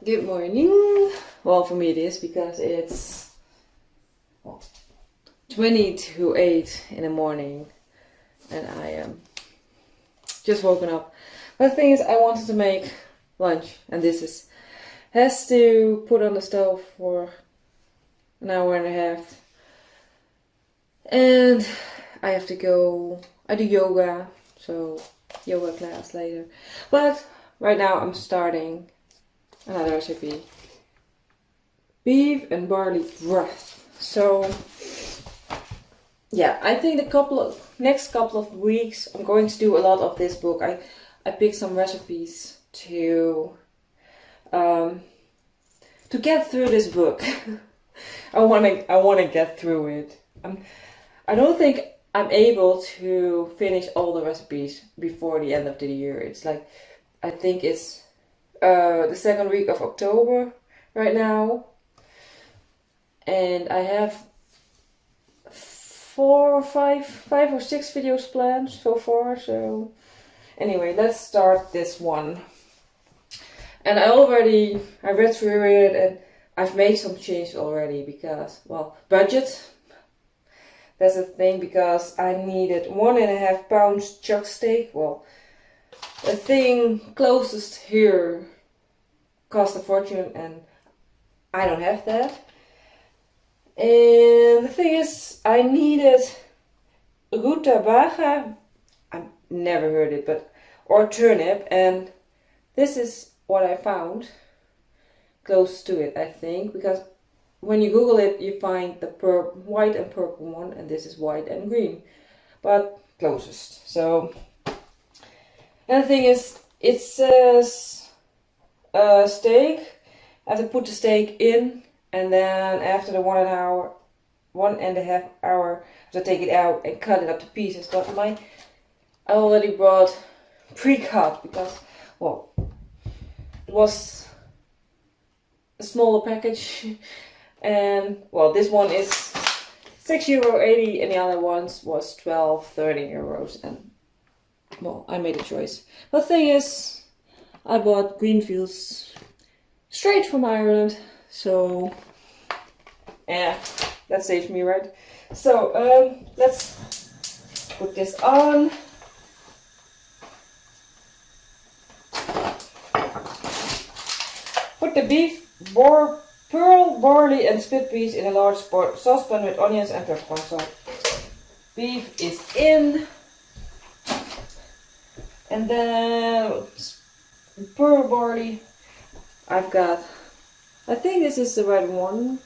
Good morning. Well, for me it is because it's 20 to 8 in the morning and I am just woken up. But the thing is, I wanted to make lunch and has to put on the stove for an hour and a half. And I have to go, I do yoga, so yoga class later. But right now I'm starting another recipe. Beef and barley broth. So yeah, I think next couple of weeks I'm going to do a lot of this book. I picked some recipes to get through this book. I want to get through it. I don't think I'm able to finish all the recipes before the end of the year. It's like, I think it's the second week of October right now, and I have five or six videos planned so far. So anyway, let's start this one. And I read through it and I've made some changes already because, well, budget. That's the thing, because I needed 1.5 pounds chuck steak. Well, the thing closest here cost a fortune and I don't have that. And the thing is, I needed rutabaga. I've never heard it, or turnip, and this is what I found close to it, I think, because when you Google it, you find the white and purple one, and this is white and green, but closest. So, and the thing is, it says steak. I have to put the steak in, and then after the 1.5 hour, I have to take it out and cut it up to pieces. But I already brought pre-cut because, well, it was a smaller package. And well, this one is €6.80 and the other ones was 13 euros. And well, I made a choice. But the thing is, I bought Greenfields straight from Ireland. So yeah, that saves me, right? So let's put this on. Put the beef, pearl, barley and split peas in a large saucepan with onions and pepper. So beef is in, and then pearl barley. I've got, I think this is the right one,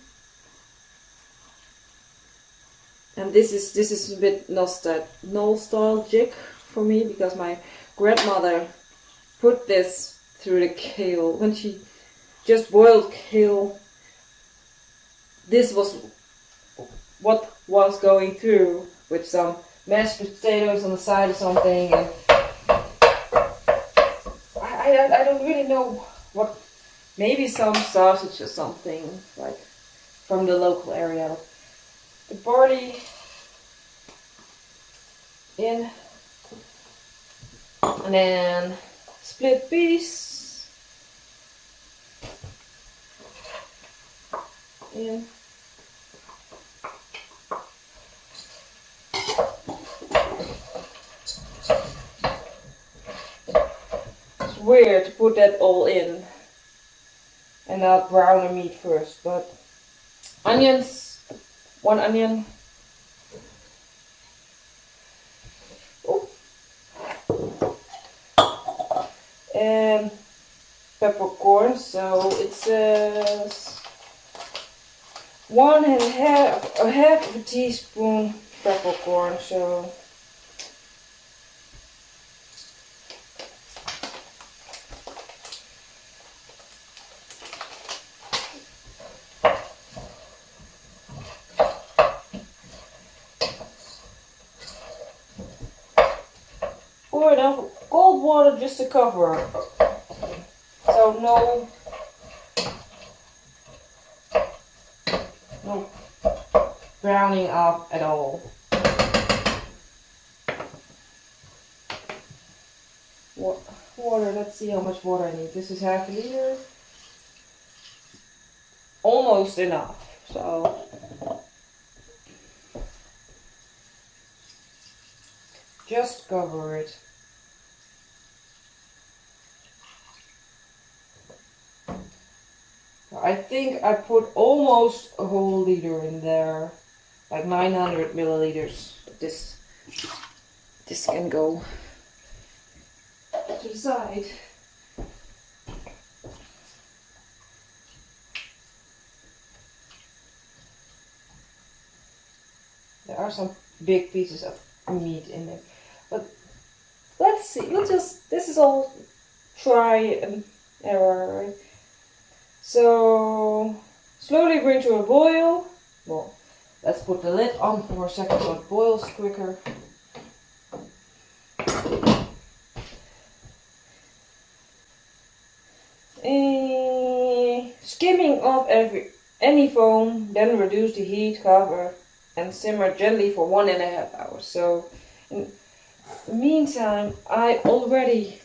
and this is a bit nostalgic for me because my grandmother put this through the kale when she just boiled kale. This was what was going through with some mashed potatoes on the side or something, and I don't really know what, maybe some sausage or something like from the local area. The barley in, and then split peas in. It's weird to put that all in and not brown the meat first, but onions, 1 onion. Oh. And peppercorns, so it says half of a teaspoon peppercorn. So pour enough cold water just to cover it. So no browning up at all. Water, let's see how much water I need. This is half a liter. almost enough. So just cover it. I think I put almost a whole liter in there, like 900 milliliters. This can go to the side. There are some big pieces of meat in there, but let's see. This is all try and error, right? So slowly bring to a boil. Well, let's put the lid on for a second so it boils quicker. Skimming off any foam, then reduce the heat, cover, and simmer gently for 1.5 hours. So in the meantime, I already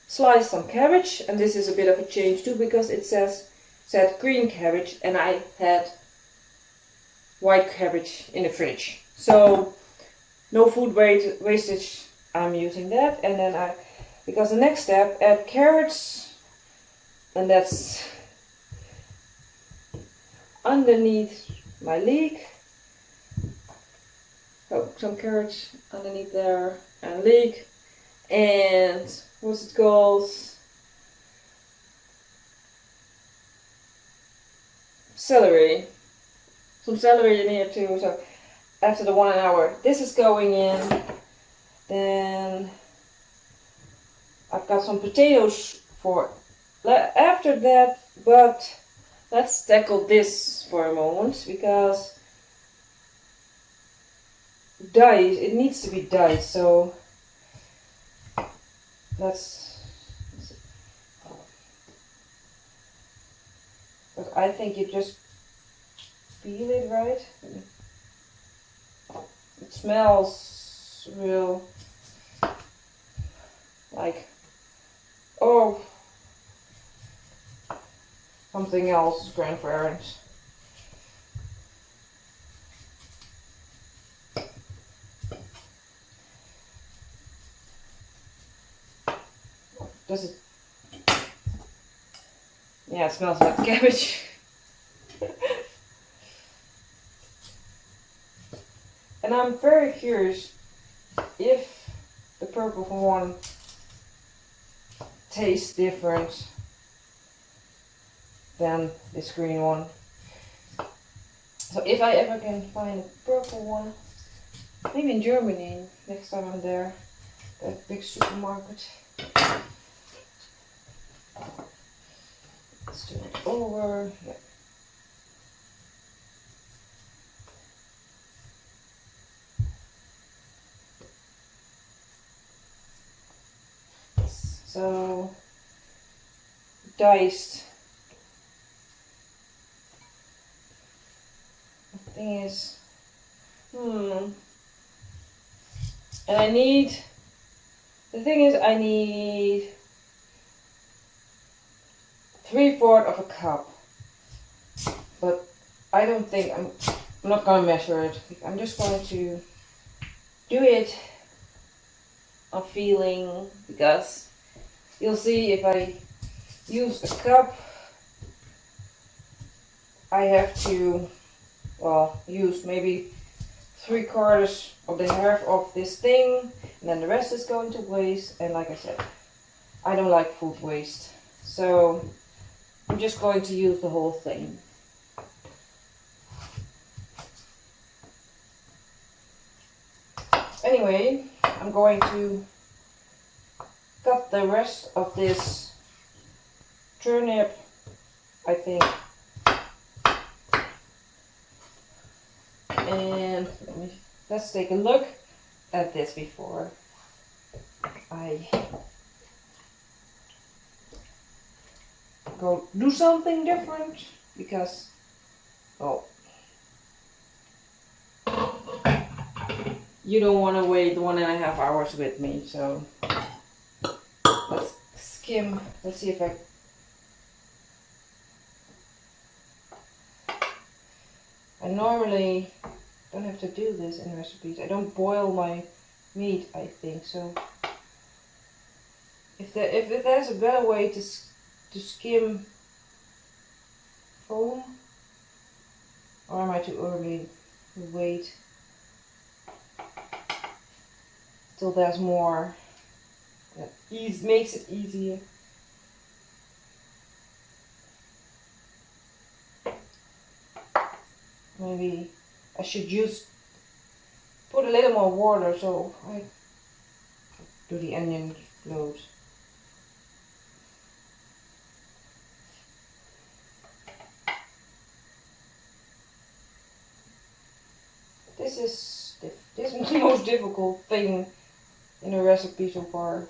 sliced some cabbage, and this is a bit of a change too because it said green cabbage and I had white cabbage in the fridge. So no food wastage, I'm using that. And then because the next step, add carrots, and that's underneath my leek. Oh, some carrots underneath there and leek, and what's it called? Celery. Some celery in here too. So after the 1 hour, this is going in. Then I've got some potatoes for after that, but let's tackle this for a moment because it needs to be diced. So let's see. But I think you just feel it, right? It smells real like, oh, something else, grandparents. Does it? Yeah, it smells like cabbage. And I'm very curious if the purple one tastes different than this green one. So if I ever can find a purple one, maybe in Germany next time I'm there, that big supermarket. Let's do it over. Yeah. So diced. The thing is, and I need 3/4 of a cup, but I don't think I'm not gonna measure it. I'm just going to do it on feeling, because you'll see if I use a cup, I have to, well, use maybe 3/4 of the half of this thing, and then the rest is going to waste. And like I said, I don't like food waste, so I'm just going to use the whole thing. Anyway, I'm going to cut the rest of this turnip, I think. And let's take a look at this before I go do something different, because, well, you don't want to wait 1.5 hours with me. So let's skim. Let's see if I I normally don't have to do this in recipes. I don't boil my meat, I think. So if there's a better way to skim foam, or am I too early? Wait till there's more. That makes it easier. Maybe I should put a little more water so I do the onion float. This is the most difficult thing in a recipe so far.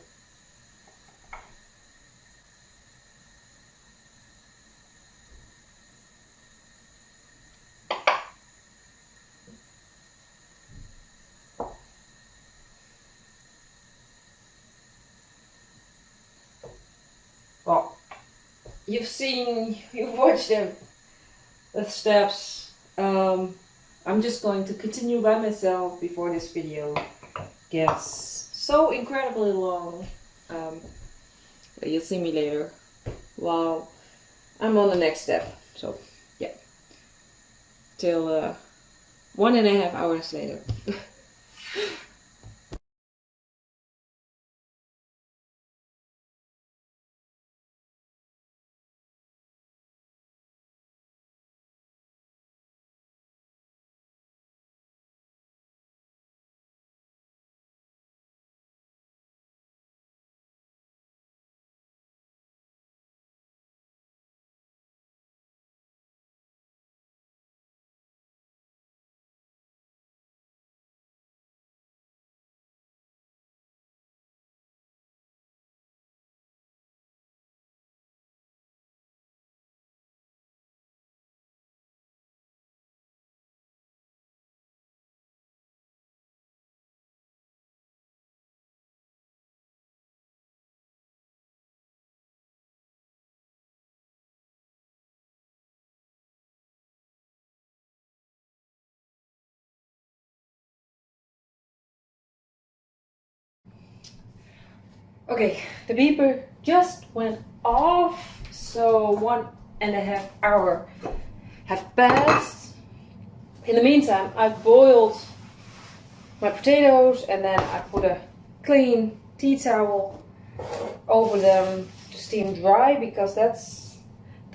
Well, you've watched the steps. I'm just going to continue by myself before this video gets so incredibly long. You'll see me later while I'm on the next step. So yeah, till 1.5 hours later. Okay, the beeper just went off, so 1.5 hours have passed. In the meantime, I boiled my potatoes and then I put a clean tea towel over them to steam dry, because that's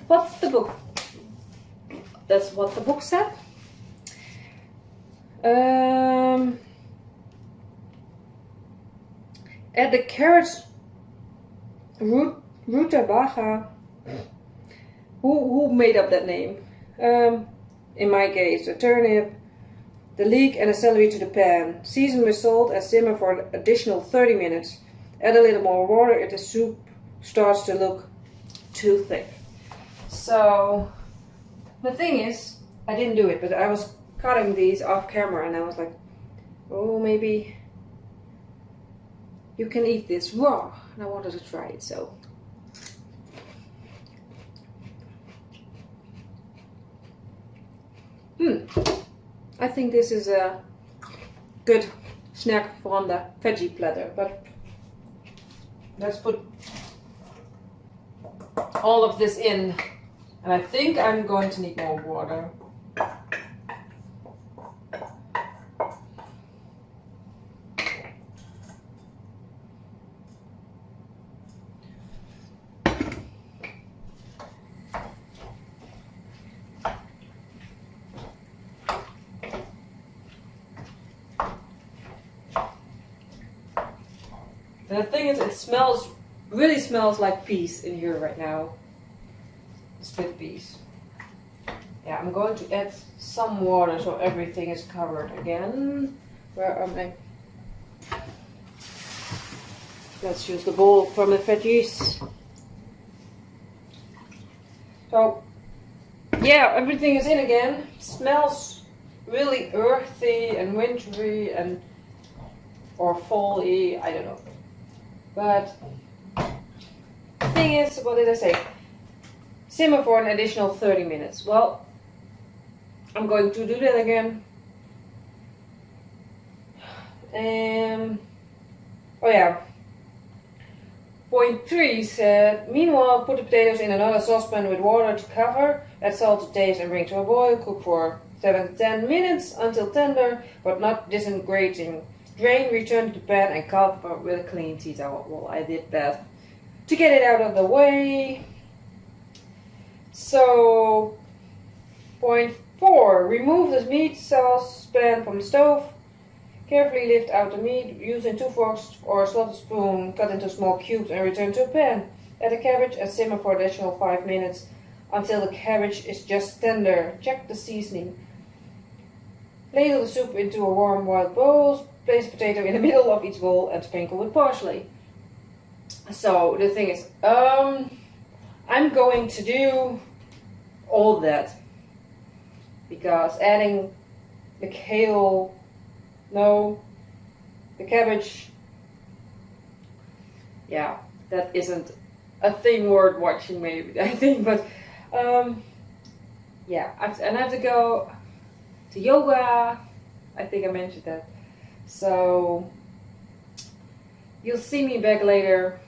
what the book said. Add the carrots, rutabaga. Who made up that name? In my case, the turnip, the leek, and the celery to the pan. Season with salt and simmer for an additional 30 minutes. Add a little more water if the soup starts to look too thick. So the thing is, I didn't do it, but I was cutting these off camera and I was like, oh, maybe you can eat this raw, and I wanted to try it. So I think this is a good snack from the veggie platter, but let's put all of this in, and I think I'm going to need more water. The thing is, it really smells like peas in here right now. Split peas. Yeah, I'm going to add some water so everything is covered again. Where am I? Let's use the bowl from the veggies. So, yeah, everything is in again. It smells really earthy and wintry or fall-y, I don't know. But the thing is, what did I say? Simmer for an additional 30 minutes. Well, I'm going to do that again. Oh yeah. Point 3 said, meanwhile, put the potatoes in another saucepan with water to cover, add salt to taste and bring to a boil. Cook for 7 to 10 minutes until tender, but not disintegrating. Drain, return to the pan and cover with a clean tea towel. Well, I did that to get it out of the way. So, point 4, remove the meat saucepan from the stove. Carefully lift out the meat, using 2 forks or a slotted spoon, cut into small cubes and return to a pan. Add the cabbage and simmer for additional 5 minutes until the cabbage is just tender. Check the seasoning. Ladle the soup into a warm wide bowl. Place a potato in the middle of each bowl and sprinkle with parsley. So the thing is, I'm going to do all that because adding the kale, no, the cabbage, yeah, that isn't a thing worth watching maybe, I think, but yeah, I have to go to yoga, I think I mentioned that, so you'll see me back later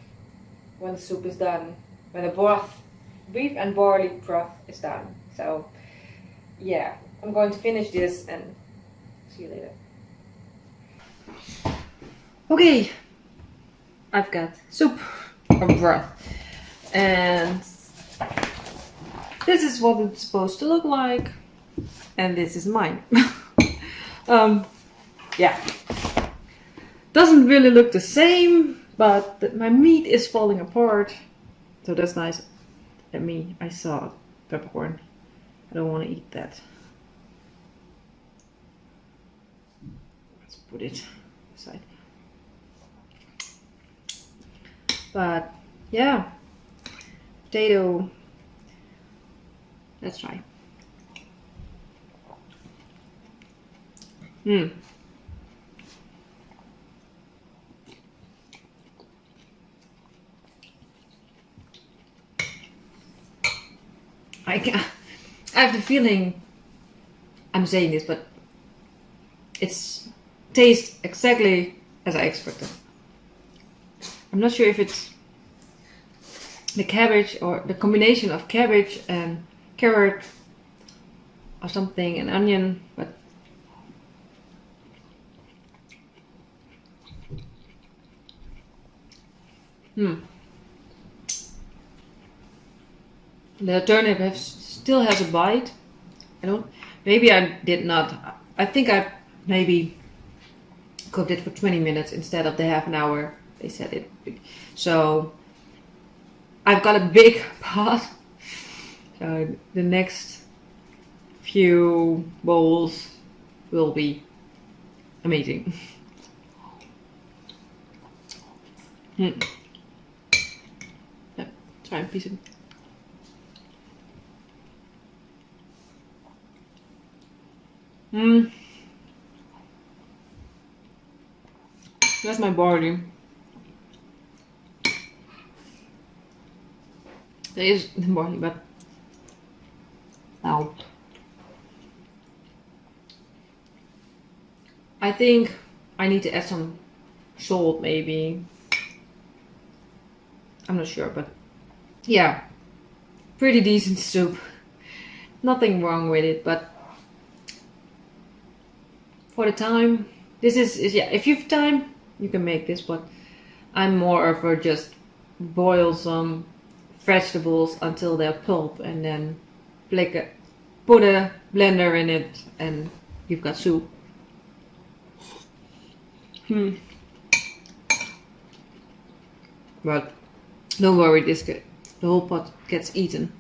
when the soup is done, when the broth, beef and barley broth is done. So yeah, I'm going to finish this and see you later. Okay, I've got soup or broth, and this is what it's supposed to look like, and this is mine. Yeah, doesn't really look the same, but my meat is falling apart, so that's nice. I saw peppercorn. I don't want to eat that. Let's put it aside. But yeah, potato. Let's try. I have the feeling I'm saying this, but it's tastes exactly as I expected. I'm not sure if it's the cabbage or the combination of cabbage and carrot or something, and onion, but the turnip still has a bite. Maybe I did not. I think I maybe cooked it for 20 minutes instead of the half an hour they said it. So I've got a big pot. So the next few bowls will be amazing. Yeah, try a piece of. That's my barley. That is the barley, but now I think I need to add some salt, maybe. I'm not sure, but yeah, pretty decent soup. Nothing wrong with it, but for the time, this is yeah. If you've time, you can make this, but I'm more of a just boil some vegetables until they're pulp, and then put a blender in it, and you've got soup. But don't worry, the whole pot gets eaten.